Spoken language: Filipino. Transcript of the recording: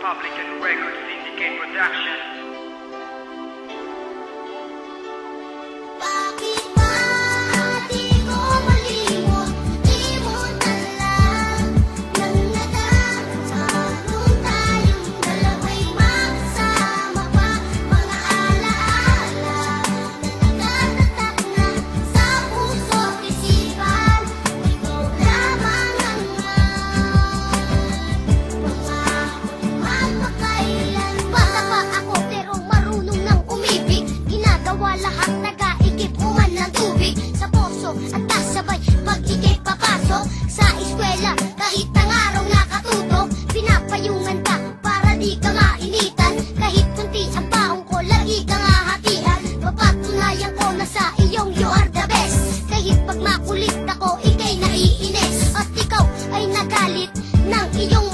Republic and Record Syndicate Production. Bakit ba di ko malimot? Limutan lang ng nadama nung tayong dalawa'y magkasama pa. Mga alaala na nagtatatak na sa puso't isipan. Ikaw lamang ang magpakailan. Bata pa ako pero marunong nang umibig. Ginagawa lahat nag-aigip uman ng tubig sa poso at kasabay pag-ikip papasok sa eskwela. Kahit ang araw nakatutok, pinapayungan ka para di ka mainitan. Kahit kunti ang baong ko, lagi ka nga hatian. Papatunayan ko na sa iyong you are the best. Kahit pag makulit ako, ikay naiinis. At ikaw ay nagalit ng iyong